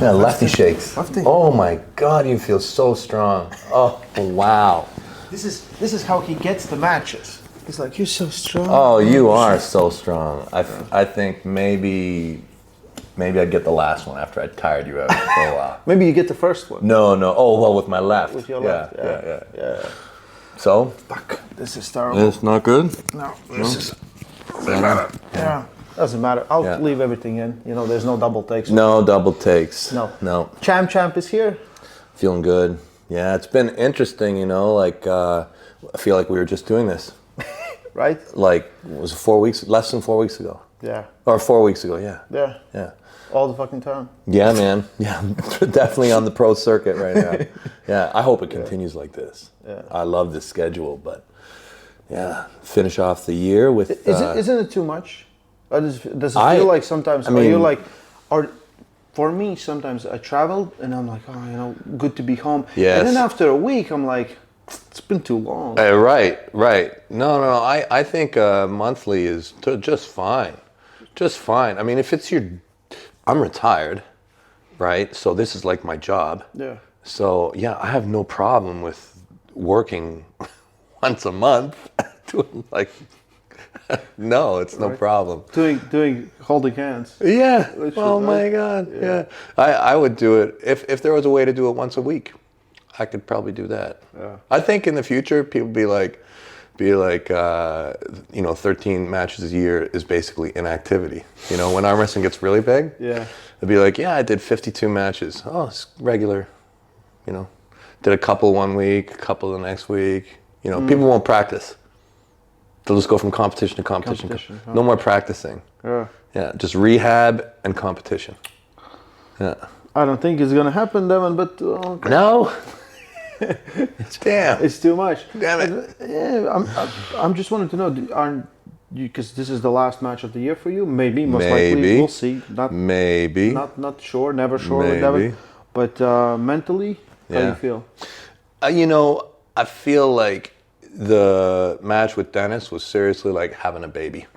Yeah, lefty shakes. Lefty. Oh my God, you feel so strong. Oh, wow. This is how he gets the matches. He's like, you're so strong. Oh, you are so strong. I think maybe I'd get the last one after I tired you out for a while. Maybe you get the first one. No. Oh, well, with my left. With your left. Yeah. So? Fuck. This is terrible. It's not good? No. This is really bad. Yeah. Doesn't matter. I'll leave everything in. You know, there's no double takes. No double takes. No. Champ is here. Feeling good. Yeah, it's been interesting, you know, like, I feel like we were just doing this. Right? Like, was it less than 4 weeks ago? Yeah. Or 4 weeks ago, yeah. Yeah. All the fucking time. Yeah, man. Yeah, definitely on the pro circuit right now. Yeah, I hope it continues like this. Yeah. I love this schedule, but yeah, finish off the year with... Isn't it too much? Does it feel like sometimes, for me, sometimes I travel and I'm like, oh, you know, good to be home. Yes. And then after a week, I'm like, it's been too long. Right. No. I think monthly is just fine. Just fine. I mean, if it's I'm retired, right? So this is like my job. Yeah. So, yeah, I have no problem with working once a month. Doing like, no, it's no problem. Doing holding hands. Yeah. Which My God. Yeah. I would do it if there was a way to do it once a week. I could probably do that. Yeah. I think in the future people be like, 13 matches a year is basically inactivity. You know, when arm wrestling gets really big, yeah, they'd be like, yeah, I did 52 matches. Oh, it's regular. You know, did a couple one week, a couple the next week. You know, people won't practice. They'll just go from competition to competition. Huh? No more practicing. Yeah, just rehab and competition. Yeah. I don't think it's gonna happen, Devon, but okay. No. Damn. It's too much. Damn it. Yeah, I'm just wanting to know, aren't you, because this is the last match of the year for you? Maybe, most likely, we'll see. Maybe. Not sure, never sure with Devon. But mentally, how do you feel? You know, I feel like the match with Dennis was seriously like having a baby.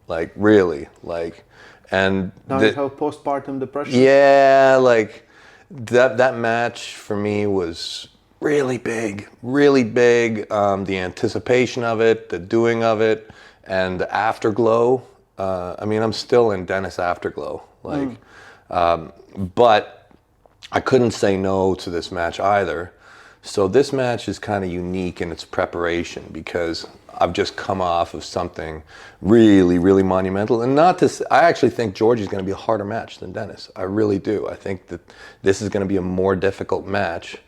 Like, really. Like, and now you have postpartum depression? Yeah, like, that match for me was really big. The anticipation of it, the doing of it, and the afterglow. I mean, I'm still in Dennis afterglow. Like, but I couldn't say no to this match either. So this match is kind of unique in its preparation because I've just come off of something really, really monumental. And I actually think Georgie's going to be a harder match than Dennis. I really do. I think that this is going to be a more difficult match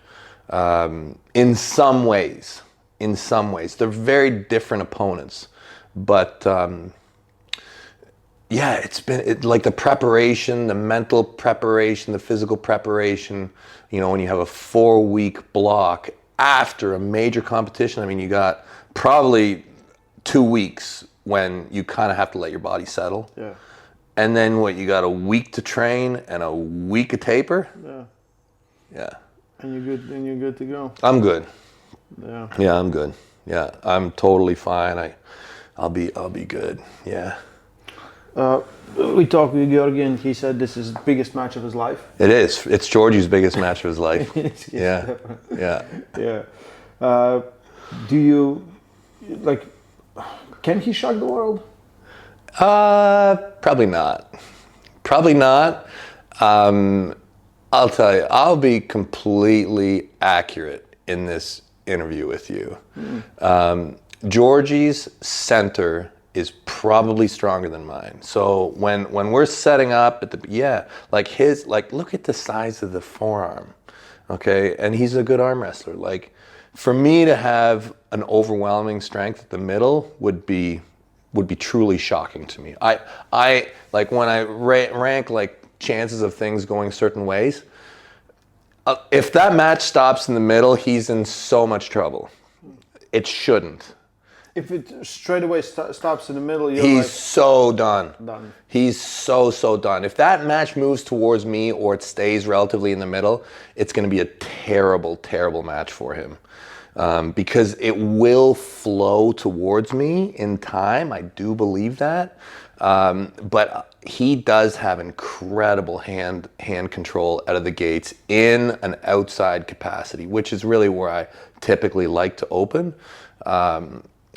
in some ways. They're very different opponents. But yeah, it's been like the preparation, the mental preparation, the physical preparation. You know, when you have a 4-week block after a major competition, I mean, you got probably 2 weeks when you kind of have to let your body settle. Yeah. And then you got a week to train and a week of taper? Yeah. Yeah. And you're good to go. I'm good. Yeah. Yeah, I'm good. Yeah, I'm totally fine. I'll be good. Yeah. We talked with Georgi and he said this is the biggest match of his life. It is. It's Georgie's biggest match of his life. Yeah. Do you, like, can he shock the world? Probably not. I'll tell you, I'll be completely accurate in this interview with you. Georgie's center is probably stronger than mine. So when we're setting up at look at the size of the forearm, okay? And he's a good arm wrestler. Like, for me to have an overwhelming strength at the middle would be truly shocking to me. I like when I rank like chances of things going certain ways. If that match stops in the middle, he's in so much trouble. It shouldn't. If it straight away stops in the middle, he's so done. Done. He's so done. If that match moves towards me or it stays relatively in the middle, it's going to be a terrible, terrible match for him. Because it will flow towards me in time. I do believe that. But he does have incredible hand control out of the gates in an outside capacity, which is really where I typically like to open.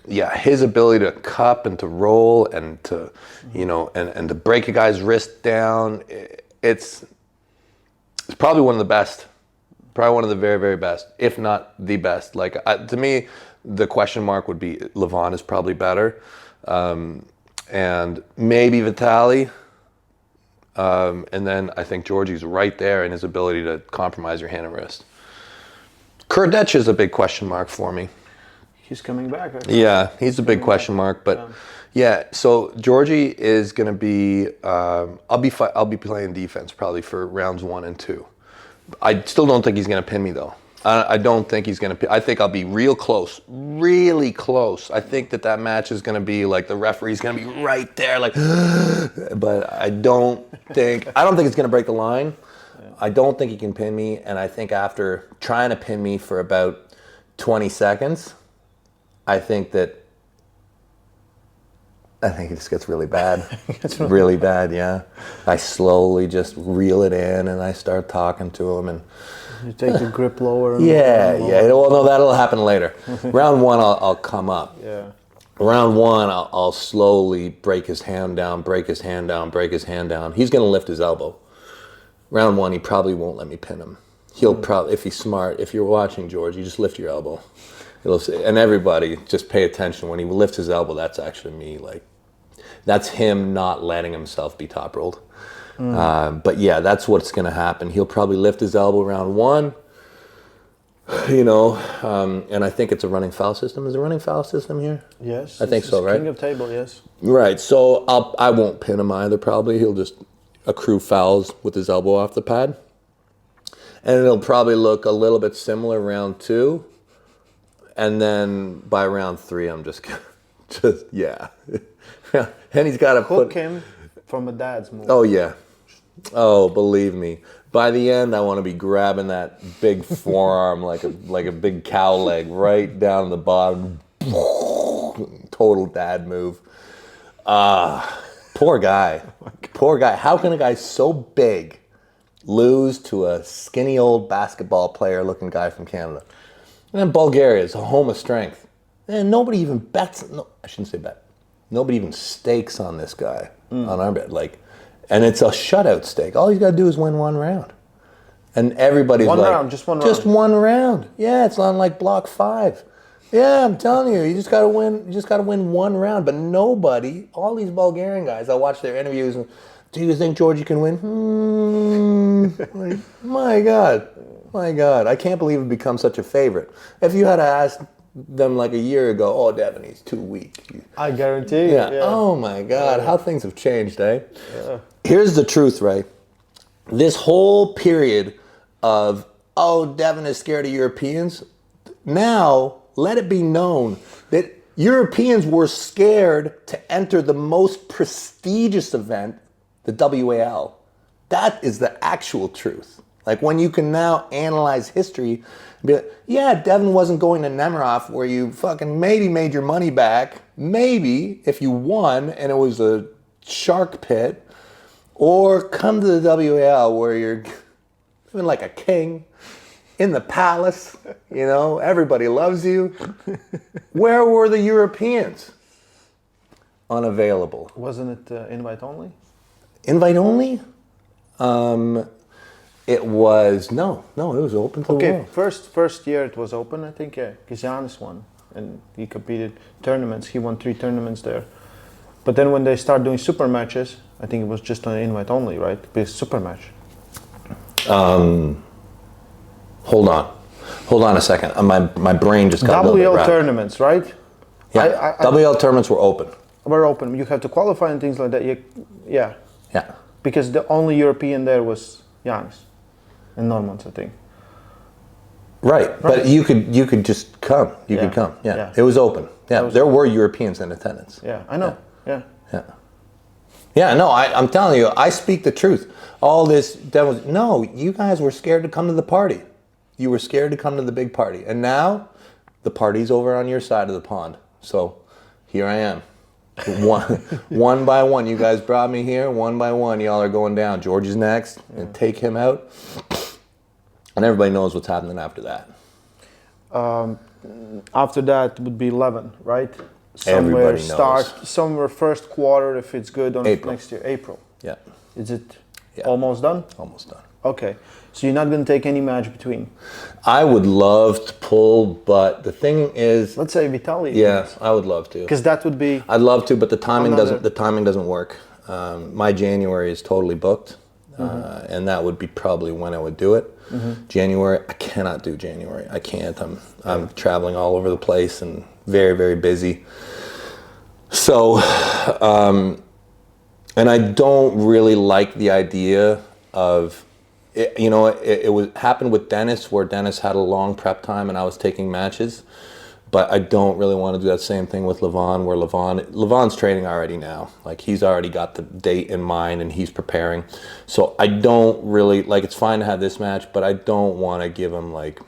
His ability to cup and to roll and to, and to break a guy's wrist down, it's probably one of the best. Probably one of the very, very best, if not the best. Like, to me, the question mark would be Levon is probably better. And maybe Vitaly. And then I think Georgie's right there in his ability to compromise your hand and wrist. Kurdetch is a big question mark for me. He's coming back. Yeah, he's a big question mark. But so Georgie is going to be. I'll be playing defense probably for rounds 1 and 2. I still don't think he's going to pin me though. I don't think he's going to. I think I'll be real close, really close. I think that match is going to be like the referee's going to be right there, like. But I don't think it's going to break the line. Yeah. I don't think he can pin me, and I think after trying to pin me for about 20 seconds, I think it just gets really bad. Really bad, yeah. I slowly just reel it in, and I start talking to him, and. You take the grip lower. Yeah. Well, no, that'll happen later. Round 1, I'll come up. Yeah. Round 1, I'll slowly break his hand down, break his hand down, break his hand down. He's going to lift his elbow. Round 1, he probably won't let me pin him. He'll probably, if he's smart, if you're watching George, you just lift your elbow. And everybody, just pay attention. When he lifts his elbow, that's actually me. Like, that's him not letting himself be top rolled. But yeah, that's what's going to happen. He'll probably lift his elbow round 1, and I think it's a running foul system. Is it a running foul system here? Yes. I think so, right? King of table, yes. Right, so I won't pin him either probably. He'll just accrue fouls with his elbow off the pad. And it'll probably look a little bit similar round 2. And then by round 3, I'm just yeah. And he's got to hook him from a dad's move. Oh, yeah. Oh, believe me. By the end, I want to be grabbing that big forearm like a big cow leg right down the bottom. Total dad move. Poor guy. Poor guy. How can a guy so big lose to a skinny old basketball player looking guy from Canada? And then Bulgaria is a home of strength. And nobody even bets. No, I shouldn't say bet. Nobody even stakes on this guy on our bet. And it's a shutout stake. All he's got to do is win 1 round. And everybody's just one round. Just 1 round. Yeah, it's on like block 5. Yeah, I'm telling you, you just got to win. You just got to win 1 round. But nobody, all these Bulgarian guys, I watch their interviews. And, do you think Georgie can win? Like, my God, I can't believe it becomes such a favorite. If you had to ask them like a year ago, oh, Devon, he's too weak. I guarantee you. Yeah. Oh my God, how things have changed, eh? Yeah. Here's the truth, right? This whole period of, oh, Devon is scared of Europeans. Now, let it be known that Europeans were scared to enter the most prestigious event, the WAL. That is the actual truth. Like when you can now analyze history, be like, yeah, Devon wasn't going to Nemiroff where you fucking maybe made your money back, maybe if you won and it was a shark pit, or come to the WAL where you're living like a king in the palace, everybody loves you. Where were the Europeans? Unavailable. Wasn't it invite only? Invite only? It was, no, it was open to the world. First year it was open, I think, yeah, because Giannis won, and he competed tournaments. He won 3 tournaments there. But then when they start doing super matches, I think it was just on invite only, right? Because super match. Hold on a second. My brain just got a little bit WL rattled. Tournaments, right? Yeah, WL tournaments were open. Were open. You have to qualify and things like that. Yeah. Because the only European there was Giannis and Normans, I think. Right, but you could just come. You could come. Yeah, it was open. Yeah, there were Europeans in attendance. Yeah, I know. Yeah, no, I'm telling you, I speak the truth. All this, no, you guys were scared to come to the party. You were scared to come to the big party. And now, the party's over on your side of the pond. So, here I am. One by one. You guys brought me here. One by one, y'all are going down. Georgie's next, and take him out. And everybody knows what's happening after that. After that would be 11, right? Everybody knows. Somewhere first quarter if it's good on April. next year. April. Yeah. Is it Yeah. almost done? Almost done. Okay. So you're not going to take any match between? I would love to pull, but the thing is, Let's say Vitaly. yeah, I would love to. Because that would be... I'd love to, but the timing Another- doesn't work. My January is totally booked, and that would be probably when I would do it. January, I cannot do January. I can't. I'm traveling all over the place and very, very busy. So, and I don't really like the idea of, it happened with Dennis, where Dennis had a long prep time and I was taking matches. But I don't really want to do that same thing with Levon, where Levon's training already now. Like, he's already got the date in mind and he's preparing. So I don't really, like, it's fine to have this match, but I don't want to give him, like,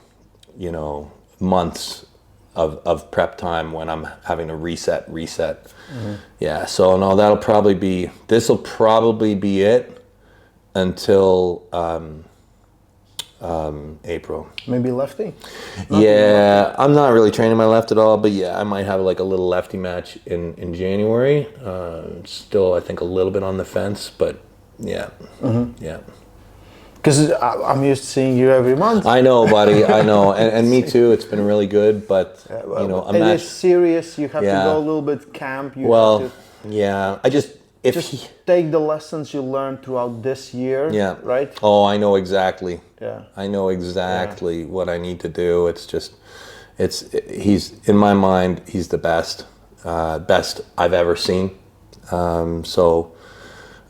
months of prep time when I'm having to reset. Yeah, so no, this'll probably be it until April. Maybe lefty? Yeah, I'm not really training my left at all, but yeah, I might have like a little lefty match in January. Still, I think a little bit on the fence, but yeah, yeah. Because I'm used to seeing you every month. I know, buddy. I know, and me too. It's been really good, but a it match. is serious. You have to Yeah. go a little bit camp. You Well, have yeah. to take the lessons you learned throughout this year. Yeah. Right. Oh, I know exactly. Yeah. I know exactly what I need to do. He's in my mind. He's the best I've ever seen.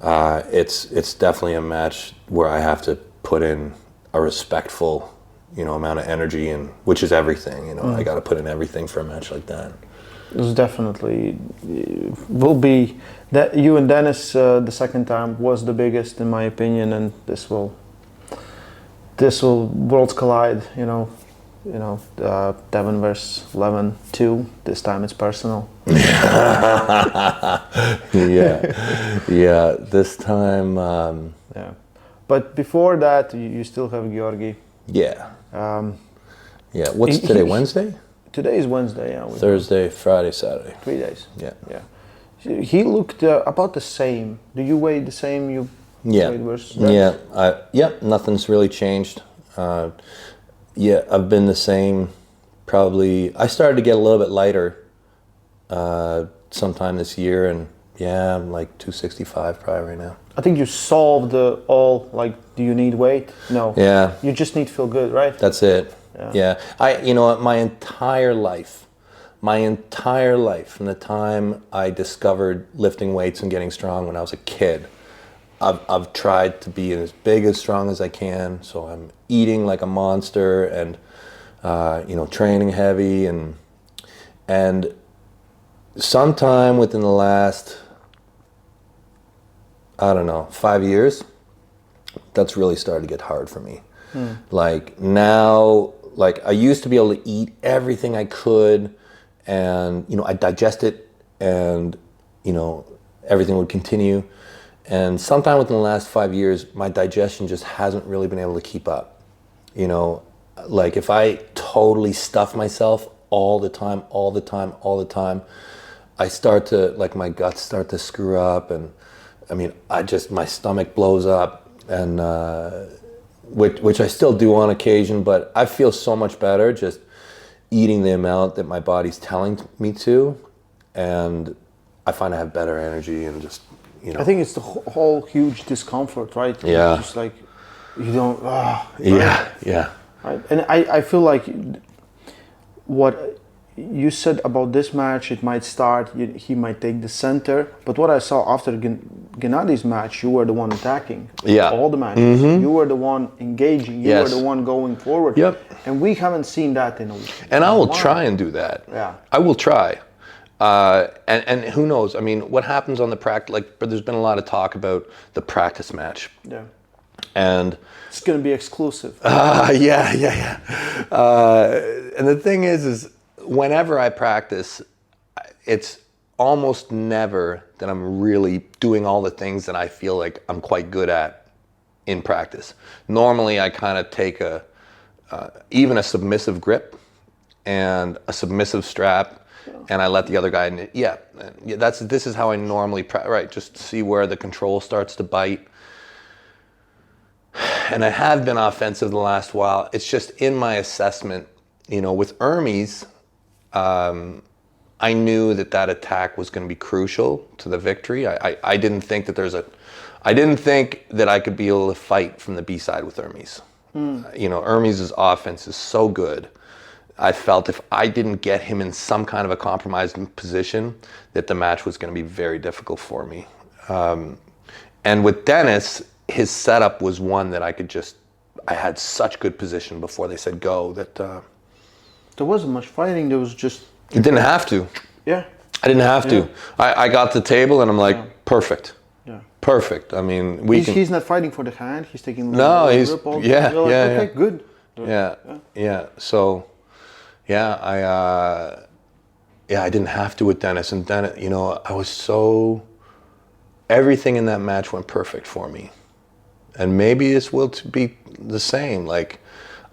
It's definitely a match where I have to put in a respectful, amount of energy, and which is everything. I got to put in everything for a match like that. This definitely will be that you and Dennis the second time was the biggest in my opinion, and this will worlds collide. Devon versus Levin 2. This time it's personal. yeah. This time. Yeah, but before that, you still have Georgi. Yeah. Yeah. What's today? Wednesday? Today is Wednesday. Yeah. Thursday, Friday, Saturday. 3 days. Yeah. Yeah. He looked about the same. Do you weigh the same? You weighed versus Dennis? Yeah. Nothing's really changed. I've been the same. Probably, I started to get a little bit lighter sometime this year, and I'm like 265 probably right now. I think you solved do you need weight? No. Yeah. You just need to feel good, right? That's it. Yeah. My entire life, from the time I discovered lifting weights and getting strong when I was a kid, I've tried to be as big, as strong as I can. So I'm eating like a monster and, training heavy, and sometime within the last, 5 years, that's really started to get hard for me. Like now, I used to be able to eat everything I could, and, I digest it, and, everything would continue. And sometime within the last 5 years, my digestion just hasn't really been able to keep up. If I totally stuff myself all the time, I start to, my guts start to screw up, and my stomach blows up, and which I still do on occasion, but I feel so much better just eating the amount that my body's telling me to, and I find I have better energy and just, I think it's the whole huge discomfort, right? Yeah. It's just like you don't. Yeah. Right? And I feel like what you said about this match, it might start. He might take the center, but what I saw after Gennady's match, you were the one attacking. Yeah. All the matches, you were the one engaging. You were the one going forward. Yep. And we haven't seen that in a while. And I will try and do that. Yeah. I will try. And who knows? What happens on the practice? But there's been a lot of talk about the practice match. Yeah. And it's going to be exclusive. Yeah. And the thing is whenever I practice, it's almost never that I'm really doing all the things that I feel like I'm quite good at in practice. Normally, I kind of take even a submissive grip and a submissive strap, and I let the other guy. This is how I normally right. Just see where the control starts to bite. And I have been offensive the last while. It's just in my assessment, with Hermes, I knew that attack was going to be crucial to the victory. I didn't think that I didn't think that I could be able to fight from the B side with Hermes. Hermes' offense is so good. I felt if I didn't get him in some kind of a compromised position, that the match was going to be very difficult for me. And with Dennis, his setup was one that I had such good position before they said go that... There wasn't much fighting, there was just... You didn't have to. Yeah. I didn't have to. I got the table and I'm like, perfect. Yeah. Perfect. I mean, he's not fighting for the hand, he's taking... Okay, good. Yeah. So, I didn't have to with Dennis. And then, I was so... Everything in that match went perfect for me. And maybe this will be the same. Like,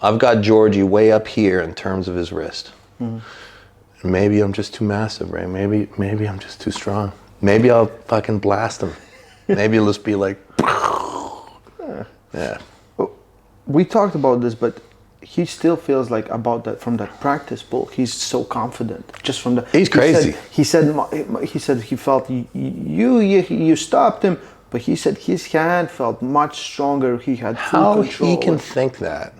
I've got Georgi way up here in terms of his wrist. Mm-hmm. Maybe I'm just too massive, right? Maybe I'm just too strong. Maybe I'll fucking blast him. Maybe it'll just be like... Yeah. We talked about this, but he still feels like about that from that practice pool. He's so confident, just from the. He's crazy. He said he felt you stopped him, but he said his hand felt much stronger. He had full control. How he can think that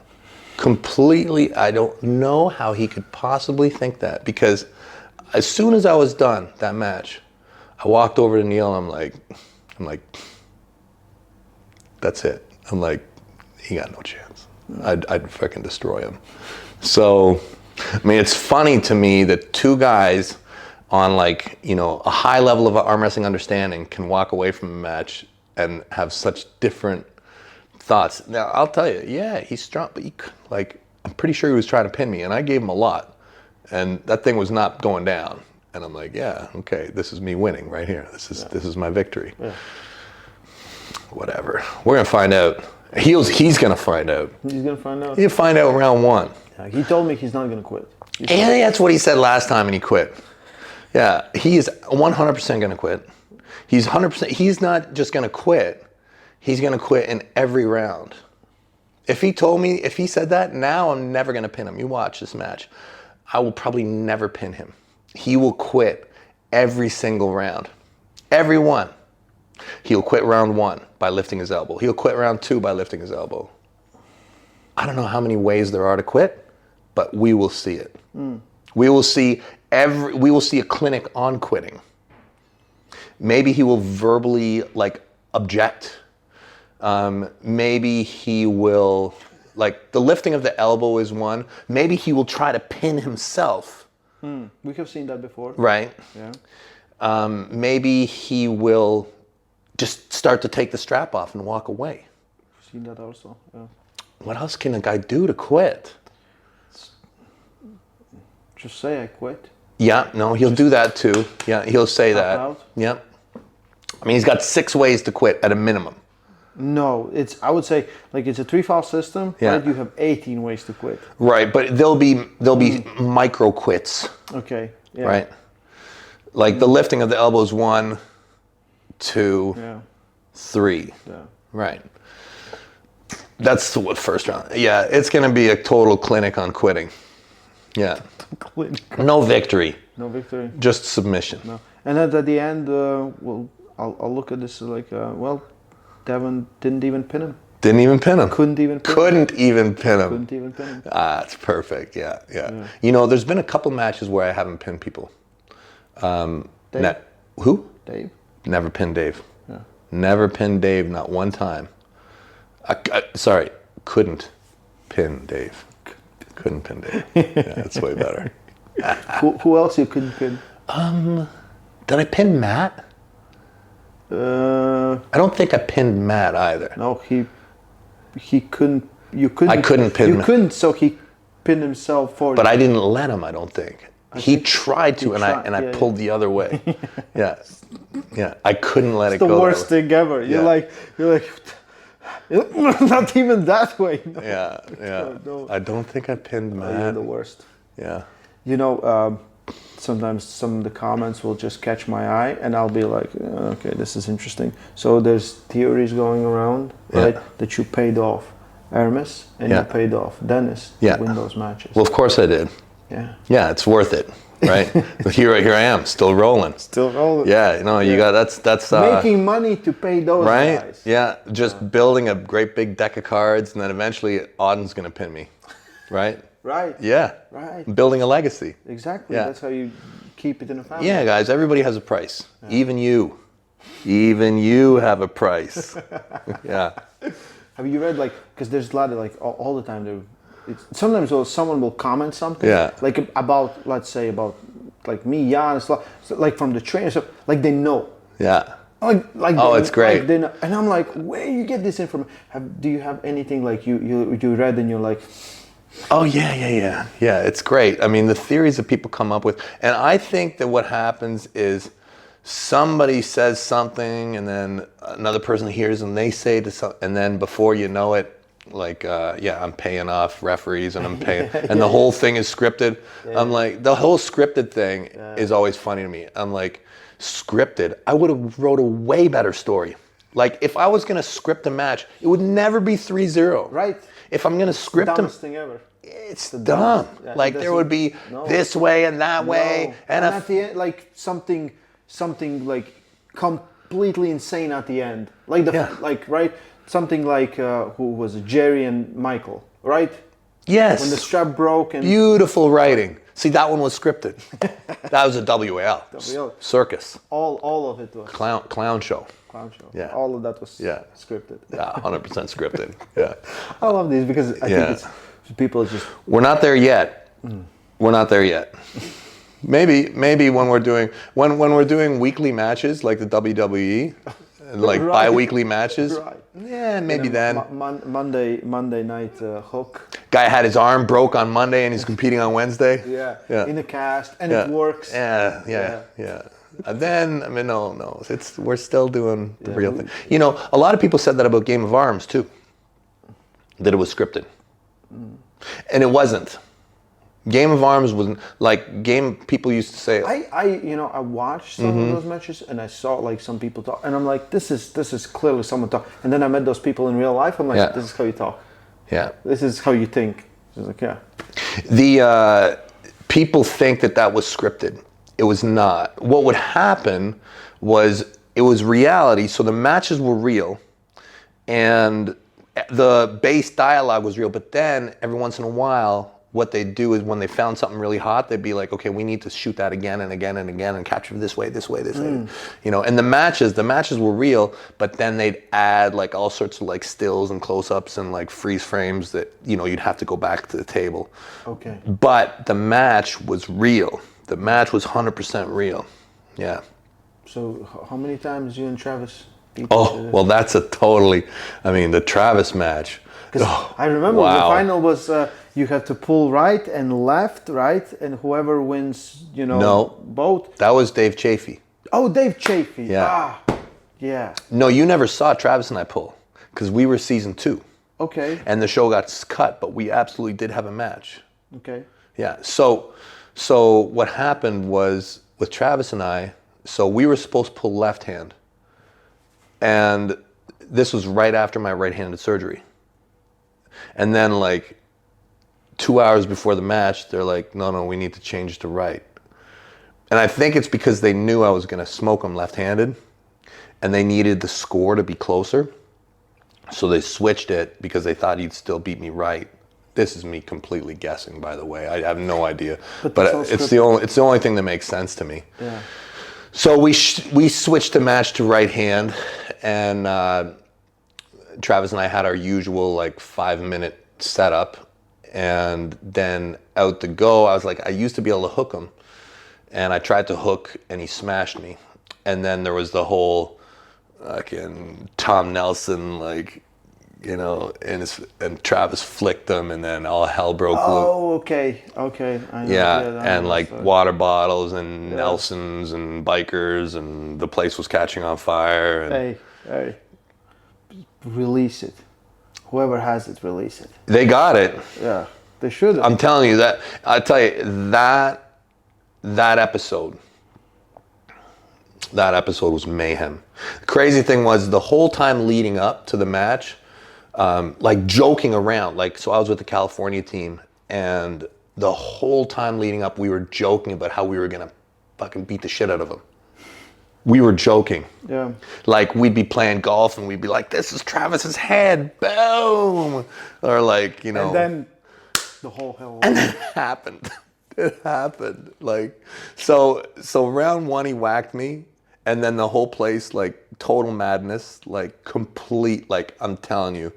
completely? I don't know how he could possibly think that, because as soon as I was done that match, I walked over to Neil and I'm like, that's it. I'm like, he got no chance. I'd fucking destroy him. So, I mean, it's funny to me that two guys on a high level of arm wrestling understanding can walk away from a match and have such different thoughts. Now, I'll tell you, yeah, he's strong, but I'm pretty sure he was trying to pin me, and I gave him a lot, and that thing was not going down. And I'm like, yeah, okay, this is me winning right here. This is my victory. Yeah. Whatever. We're gonna find out. He's gonna find out. He's gonna find out. He'll find out round one. Yeah, he told me he's not gonna quit. Yeah, that's what he said last time, and he quit. Yeah, he is 100% gonna quit. He's 100%. He's not just gonna quit. He's gonna quit in every round. If he said that, now I'm never gonna pin him. You watch this match. I will probably never pin him. He will quit every single round. Every one. He'll quit round one by lifting his elbow. He'll quit round two by lifting his elbow. I don't know how many ways there are to quit, but we will see it. We will see a clinic on quitting. Maybe he will verbally object. Maybe he will, the lifting of the elbow is one. Maybe he will try to pin himself. We have seen that before. Right. Yeah. Maybe he will just start to take the strap off and walk away. I've seen that also. Yeah. What else can a guy do to quit? Just say I quit. Yeah, no, he'll do that too. Yeah, he'll say that. Out. Yep. I mean, he's got 6 ways to quit at a minimum. No, I would say it's a 3-file system. Yeah. Right? You have 18 ways to quit. Right, but there'll be micro quits. Okay. Yeah. Right. The lifting of the elbows 1, 2, 3. Yeah. Right. That's the first round. Yeah, it's going to be a total clinic on quitting. Yeah. No victory. No victory. Just submission. No. And then at the end, I'll look at this Devon didn't even pin him. Didn't even pin him. Couldn't even pin him. Ah, that's perfect. Yeah. There's been a couple matches where I haven't pinned people. Dave? Who? Dave. Never pinned Dave. Yeah. Never pinned Dave, not one time. Couldn't pin Dave. Couldn't pin Dave. Yeah, that's way better. Who else you couldn't pin? Did I pin Matt? I don't think I pinned Matt either. No, he couldn't. You couldn't. I couldn't pin. You couldn't, so he pinned himself for. But I didn't let him. I don't think. He tried to, and I pulled the other way. Yeah, yeah. I couldn't let it go. It's the worst thing ever. You're like, not even that way. No. Yeah, yeah. No. I don't think I pinned Matt. You're the worst. Yeah. You know, sometimes some of the comments will just catch my eye, and I'll be like, okay, this is interesting. So there's theories going around, right, that you paid off Hermes and you paid off Dennis to win those matches. Well, of course I did. Yeah. Yeah, it's worth it, right? here I am, still rolling. Still rolling. Yeah, you know, you got that's making money to pay those guys. Yeah, just building a great big deck of cards, and then eventually Auden's gonna pin me, right? Right. Yeah. Right. Building a legacy. Exactly. Yeah. That's how you keep it in a family. Yeah, guys, everybody has a price. Even you. Even you have a price. Yeah. Have you read, like, because there's a lot of, like, all the time, sometimes someone will comment something, like, about, let's say, about, like, me, Jan, like, from the trainer, so, like, they know. Yeah. Like oh, it's great. Like they know, and I'm like, where you get this information? Do you have anything, like, you read and you're like... Oh, yeah. It's great. I mean, the theories that people come up with, and I think that what happens is somebody says something, and then another person hears, and they say to some, and then before you know it, like, I'm paying off referees, and I'm paying, and the whole thing is scripted. I'm like, the whole scripted thing is always funny to me. I'm like, scripted? I would have wrote a way better story. Like, if I was gonna script a match, it would never be 3-0. Right. If I'm gonna script them, dumbest thing ever. It's dumb. Yeah, like, there would be this way and that way, and at the end, like, something like completely insane at the end. Like like, right, something like who was it? Jerry and Michael, right? Yes. When the strap broke and beautiful writing. See, that one was scripted. That was a WAL. Circus. All of it was clown show. Yeah. All of that was scripted. Yeah, 100% scripted. Yeah. I love these because I think it's people just... We're not there yet. We're not there yet. Maybe when we're doing weekly matches like the WWE, like bi-weekly matches. Right. Yeah, maybe then. Monday night hook. Guy had his arm broke on Monday and he's competing on Wednesday. Yeah. In a cast, and it works. Yeah. And then, I mean, no. We're still doing the real thing. You know, a lot of people said that about Game of Arms too. That it was scripted. And it wasn't. Game of Arms wasn't like people used to say. I watched some of those matches and I saw, like, some people talk, and I'm like, this is clearly someone talk. And then I met those people in real life. I'm like, this is how you talk. Yeah. This is how you think. It's like, The people think that was scripted. It was not. What would happen was it was reality. So the matches were real, and the base dialogue was real. But then every once in a while, what they'd do is when they found something really hot, they'd be like, okay, we need to shoot that again and again and again and capture this way. You know, and the matches were real, but then they'd add, like, all sorts of, like, stills and close-ups and, like, freeze frames that, you know, you'd have to go back to the table. Okay. But the match was real. The match was 100% real. Yeah. So how many times you and Travis beat each other? other? Well, that's the Travis match. Because I remember the final was you have to pull right and left, right, and whoever wins, both. That was Dave Chafee. Oh, Dave Chafee. Yeah. Yeah. No, you never saw Travis and I pull because we were season 2. Okay. And the show got cut, but we absolutely did have a match. Okay. Yeah. So what happened was with Travis and I, so we were supposed to pull left hand. And this was right after my right-handed surgery. And then, like, 2 hours before the match, they're like, no, we need to change to right. And I think it's because they knew I was going to smoke them left-handed, and they needed the score to be closer. So they switched it because they thought he'd still beat me right. This is me completely guessing, by the way. I have no idea. But it's the only thing that makes sense to me. Yeah. So we switched the match to right hand, and Travis and I had our usual, like, 5-minute setup, and then out to go, I was like, I used to be able to hook him, and I tried to hook, and he smashed me. And then there was the whole fucking Tom Nelson, like, you know, and Travis flicked him, and then all hell broke loose. Oh, okay. I know. Yeah, I and know like that story. water bottles and Nelsons and bikers, and the place was catching on fire. And Hey, release it. Whoever has it, release it. they got it. Yeah, they should. I'm telling you that. I tell you that episode. That episode was mayhem. The crazy thing was the whole time leading up to the match, like joking around. Like, so I was with the California team, and the whole time leading up, we were joking about how we were gonna fucking beat the shit out of them. We were joking. Yeah. Like, we'd be playing golf and we'd be like, "This is Travis's head, boom," or like, you know. And then the whole hell. And then it happened. It happened. Like, so round one he whacked me, and then the whole place, like, total madness, like complete. Like, I'm telling you,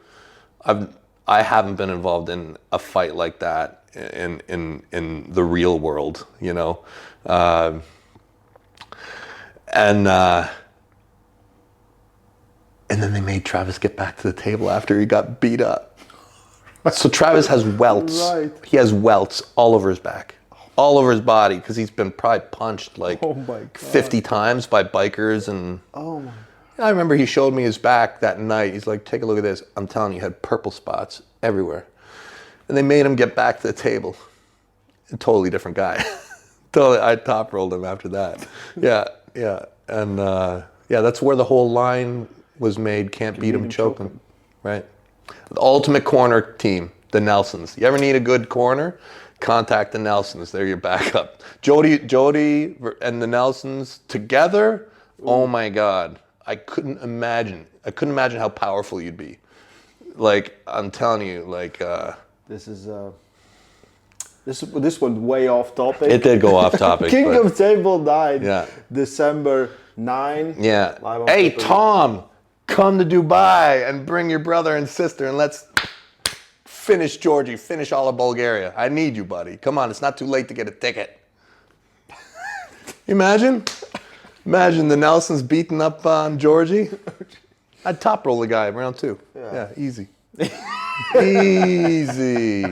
I haven't been involved in a fight like that in the real world, you know. And then they made Travis get back to the table after he got beat up. So Travis has welts. Right. He has welts all over his back, all over his body, because he's been probably punched like Oh my God. 50 times by bikers. And Oh my. I remember he showed me his back that night. He's like, "Take a look at this." I'm telling you, he had purple spots everywhere. And they made him get back to the table. A totally different guy. Totally, I top rolled him after that. Yeah. And that's where the whole line was made. Can't beat him, choke him. Right. The ultimate corner team, the Nelsons. You ever need a good corner? Contact the Nelsons. They're your backup. Jody and the Nelsons together. Ooh. Oh my God. I couldn't imagine how powerful you'd be. Like, I'm telling you, like, This went way off topic. it did go off topic. King but, of Table died. Yeah. December 9. Yeah. Live on Hey, pay-per-view. Tom, come to Dubai and bring your brother and sister, and let's finish Georgie, finish all of Bulgaria. I need you, buddy. Come on, it's not too late to get a ticket. Imagine the Nelsons beating up on Georgie. I'd top roll the guy round two. Yeah, easy. Easy.